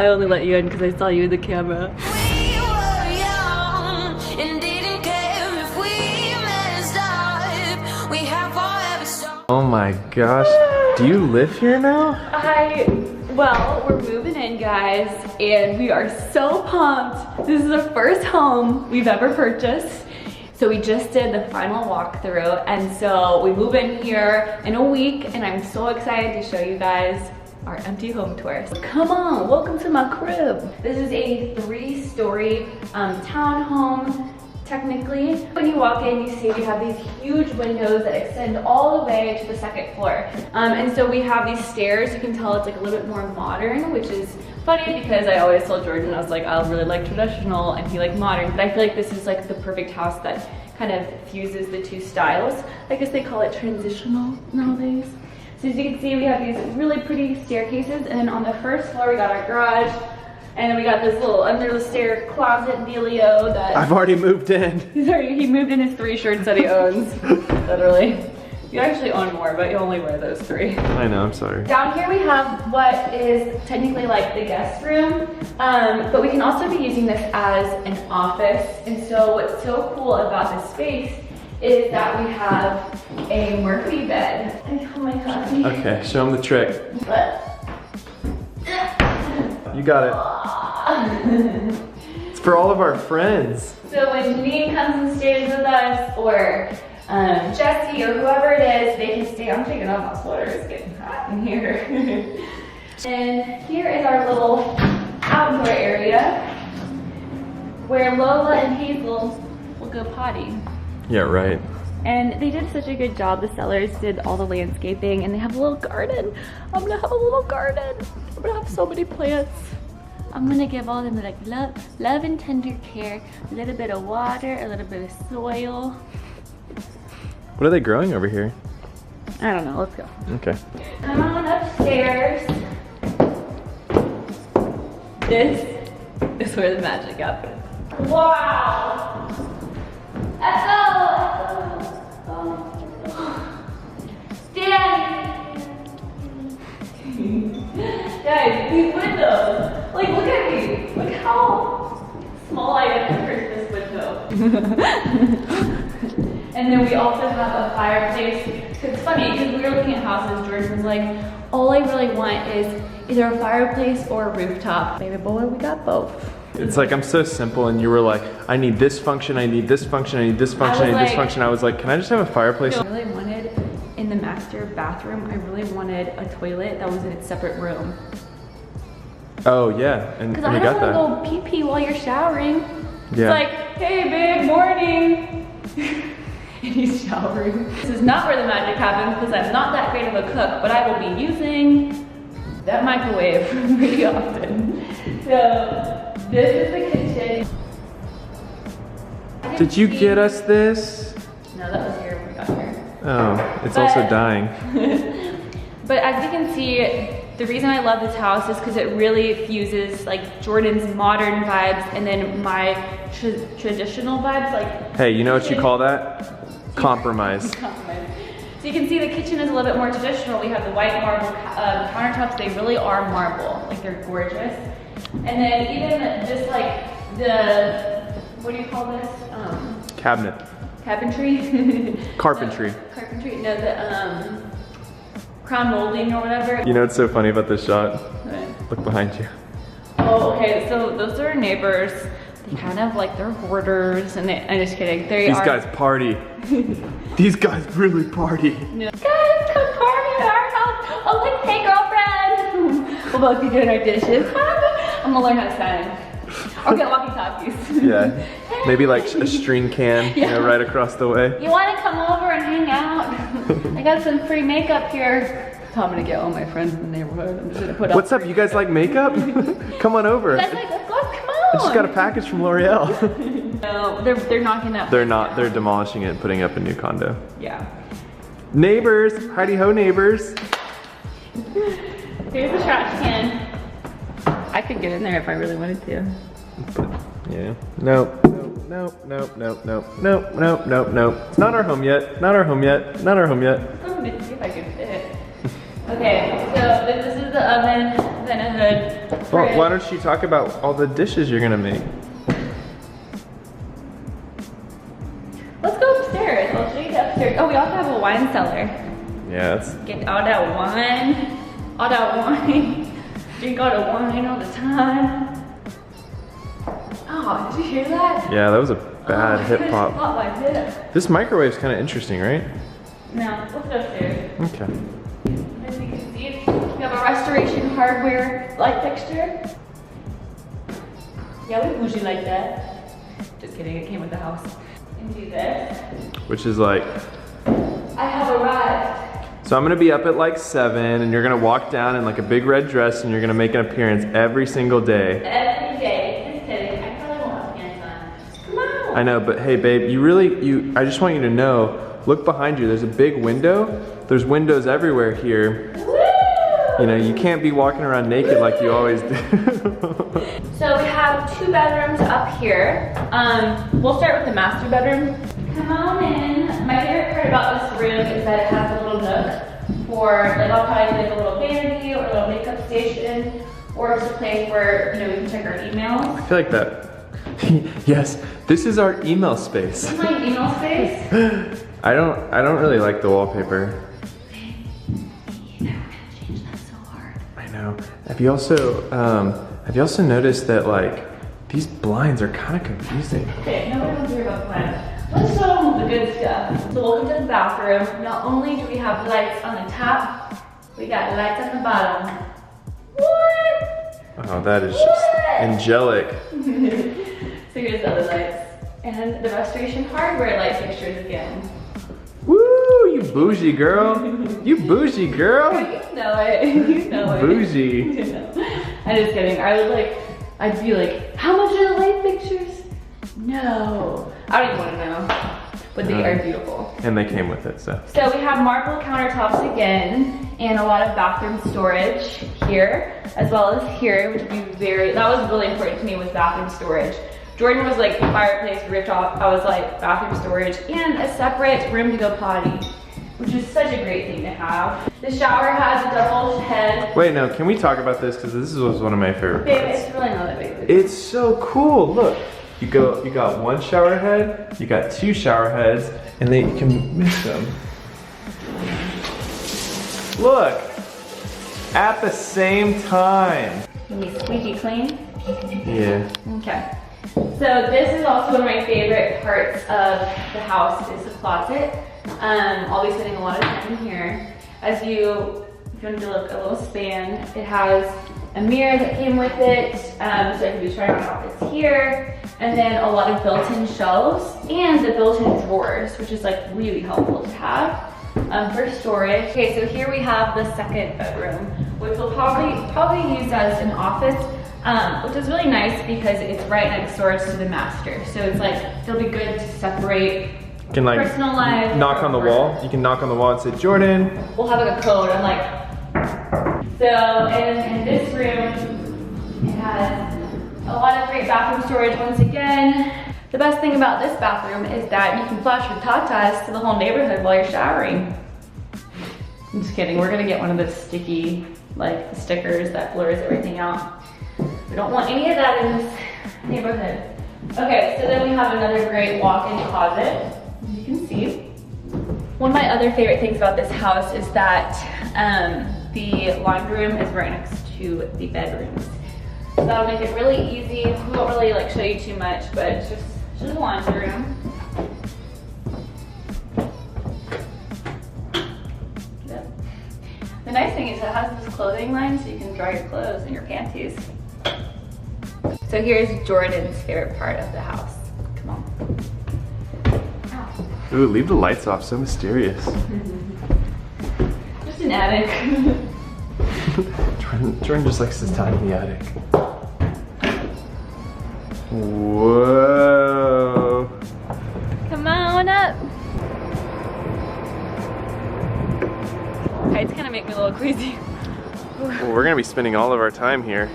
I only let you in because I saw you in the camera. Oh my gosh, do you live here now? Well, we're moving in, guys, and we are so pumped. This is the first home we've ever purchased. So we just did the final walkthrough, and so we move in here in a week, and I'm so excited to show you guys our empty home tour. So come on, welcome to my crib. This is a 3-story townhome. Technically, when you walk in, you see we have these huge windows that extend all the way to the 2nd floor. And so we have these stairs. You can tell it's like a little bit more modern, which is funny because I always told Jordan, I was like, I really like traditional and he liked modern, but I feel like this is like the perfect house that kind of fuses the 2 styles. I guess they call it transitional nowadays. So as you can see, we have these really pretty staircases, and then on the 1st floor, we got our garage. And then we got this little under the stair closet dealio that I've already moved in. He moved in his 3 shirts that he owns. Literally. You actually own more, but you only wear those 3. I know, I'm sorry. Down here we have what is technically like the guest room, but we can also be using this as an office. And so what's so cool about this space is that we have a Murphy bed. Oh my god. Okay, show him the trick. You got it. It's for all of our friends. So when Janine comes and stays with us, or Jesse, or whoever it is, they can stay. I'm taking off my sweater, it's getting hot in here. And here is our little outdoor area where Lola and Hazel will go potty. Yeah, right. And they did such a good job. The sellers did all the landscaping, and they have a little garden. I'm gonna have a little garden. I'm gonna have so many plants. I'm gonna give all them like love and tender care, a little bit of water, a little bit of soil. What are they growing over here? I don't know, let's go. Okay. Come on upstairs. This is where the magic happens. Wow! Echo! Dani! Guys, these windows, like look at me. Look how small I am compared to this window. And then we also have a fireplace. It's funny because we were looking at houses, Jordan was like, all I really want is either a fireplace or a rooftop. Baby boy, we got both. It's like I'm so simple, and you were like, I need this function, I need this function, I need this function, I need this function. I was like, can I just have a fireplace? I really wanted, in the master bathroom, I really wanted a toilet that was in its separate room. Oh yeah, and we got that. Because I don't want to go pee-pee while you're showering. Yeah. It's like, hey babe, morning. And he's showering. This is not where the magic happens because I'm not that great of a cook, but I will be using that microwave pretty often. So, this is the kitchen. Did you get us this? No, that was here when we got here. Oh, it's also dying. But as you can see, the reason I love this house is because it really fuses like Jordan's modern vibes and then my traditional vibes. Like, hey, you know what you call that? Compromise. Compromise. So you can see the kitchen is a little bit more traditional. We have the white marble countertops. They really are marble, like they're gorgeous. And then even just like the, what do you call this? Cabinet. Cabinetry? Carpentry. Carpentry, no, the crown molding or whatever. You know what's so funny about this shot? What? Look behind you. Oh, okay, so those are our neighbors. They kind of like, they're hoarders, and I'm just kidding. These guys party. These guys really party. No. Guys, come party at our house. Oh, look, hey girlfriend. We'll both be doing our dishes. I'm gonna learn how to sign. Or get walkie-talkies. Yeah, maybe like a string can, you know, right across the way. You wanna come over and hang out? I got some free makeup here. So I'm gonna get all my friends in the neighborhood. I'm just gonna put up. What's up, you guys like makeup? Come on over. That's like, let's go, come on. I just got a package from L'Oreal. No, they're knocking up. They're not, they're demolishing it and putting up a new condo. Yeah. Neighbors, heidi ho neighbors. Here's the trash can. I could get in there if I really wanted to. But, yeah. Nope. Nope. Nope. Nope. Nope. Nope. Nope. Nope. Nope. It's not our home yet. Not our home yet. Not our home yet. I'm gonna see if I can fit. Okay, so this is the oven, then a hood. Well, fridge. why don't you talk about all the dishes you're gonna make? Let's go upstairs. I'll show you the upstairs. Oh, we also have a wine cellar. Yeah, that's Get all that wine. All that wine. Drink all the wine all the time. Oh, did you hear that? yeah, that was a bad hip I hop. popped my hip. This microwave's kind of interesting, right? No, let's go upstairs. Okay. As you can see, we have a restoration hardware light fixture. Yeah, we bougie like that. Just kidding, it came with the house. And do this. Which is like, I have arrived. so I'm gonna be up at like 7 and you're gonna walk down in like a big red dress and you're gonna make an appearance every single day. Every day. Just kidding. I probably won't have pants on. Come on. I know, but hey babe, I just want you to know, look behind you, there's a big window. There's windows everywhere here. Woo! You know, you can't be walking around naked like you always do. So we have 2 bedrooms up here. We'll start with the master bedroom. Come on in. My favorite part about this room is that it has a little nook for, like, I'll probably like a little vanity or a little makeup station, or just a place where, you know, we can check our emails. I feel like that. Yes, this is our email space. This is my email space. I don't really like the wallpaper. Change that so hard. I know. Have you also noticed that like these blinds are kind of confusing? Okay, nobody wants to hear about plans. Let's go on with the good stuff. So welcome to the bathroom. Not only do we have lights on the top, we got lights on the bottom. What? Oh, that is just angelic. So here's the other lights. And the restoration hardware light fixtures again. Woo, you bougie girl. You bougie girl. You know it. You know it. Bougie. You know. I'm just kidding. I'd be like, how much are the light fixtures? No. I don't even want to know. But they are beautiful. And they came with it, so. So we have marble countertops again, and a lot of bathroom storage here, as well as here, which would be that was really important to me, was bathroom storage. Jordan was like fireplace, ripped off. I was like bathroom storage and a separate room to go potty, which is such a great thing to have. The shower has a double head. Wait, no, can we talk about this? Because this was one of my favorite Babe, parts. it's really not that big. It's so cool, look. You got 1 shower head, you got 2 shower heads, and then you can mix them. Look, at the same time. You need squeaky clean? Yeah. Okay. So this is also one of my favorite parts of the house, is the closet. I'll be spending a lot of time in here. If you want to do a little span, it has a mirror that came with it, so I can be trying on outfits here, and then a lot of built-in shelves and the built-in drawers, which is like really helpful to have for storage. Okay, so here we have the second bedroom, which we'll probably use as an office, which is really nice because it's right next door to the master. So it's like, it'll be good to separate You can like personal life. knock on the wall. You can knock on the wall and say, Jordan. We'll have like a code. I'm like, so in this room, it has a lot of great bathroom storage once again. The best thing about this bathroom is that you can flash your tatas to the whole neighborhood while you're showering. I'm just kidding. We're gonna get one of those sticky like stickers that blurs everything out. We don't want any of that in this neighborhood. Okay, so then we have another great walk-in closet, as you can see. One of my other favorite things about this house is that the laundry room is right next to the bedrooms. So that'll make it really easy. We won't really like show you too much, but it's just a laundry room. Yep. The nice thing is it has this clothing line so you can dry your clothes and your panties. So here's Jordan's favorite part of the house. Come on. Ow. Ooh, leave the lights off, so mysterious. Just an attic. Jordan just likes his time in the attic. Whoa. Come on up. Heights kind of make me a little queasy. Well, we're gonna be spending all of our time here.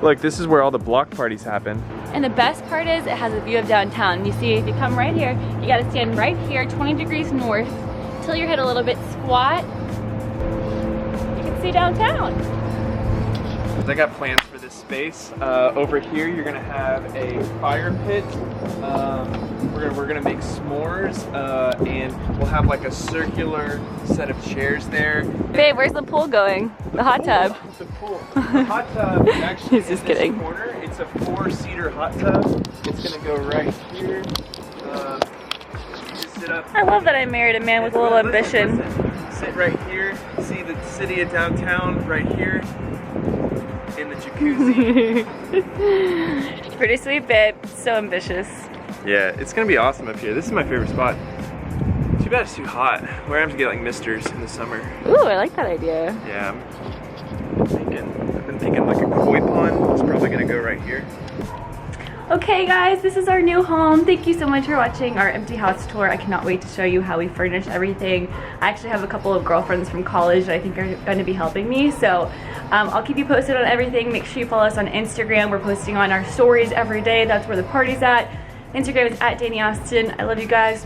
Look, this is where all the block parties happen. And the best part is it has a view of downtown. You see, if you come right here, you gotta stand right here, 20 degrees north, tilt your head a little bit, squat. You can see downtown. I got plans for this space. Over here, you're gonna have a fire pit. We're gonna make s'mores, and we'll have like a circular set of chairs there. Babe, where's the pool going? The hot tub. The pool. The hot tub is actually He's just in this kidding. corner. It's a 4-seater hot tub. It's gonna go right here. Just sit up. I love that I married a man with a little ambition. Listen. Sit right here. See the city of downtown right here. In the jacuzzi. Pretty sweet, babe. So ambitious. Yeah, it's gonna be awesome up here. This is my favorite spot. Too bad it's too hot. We're gonna have to get like misters in the summer. Ooh, I like that idea. Yeah, I've been thinking like a koi pond. It's probably gonna go right here. Okay guys, this is our new home. Thank you so much for watching our empty house tour. I cannot wait to show you how we furnish everything. I actually have a couple of girlfriends from college that I think are going to be helping me. So I'll keep you posted on everything. Make sure you follow us on Instagram. We're posting on our stories every day. That's where the party's at. Instagram is @Dani Austin. I love you guys.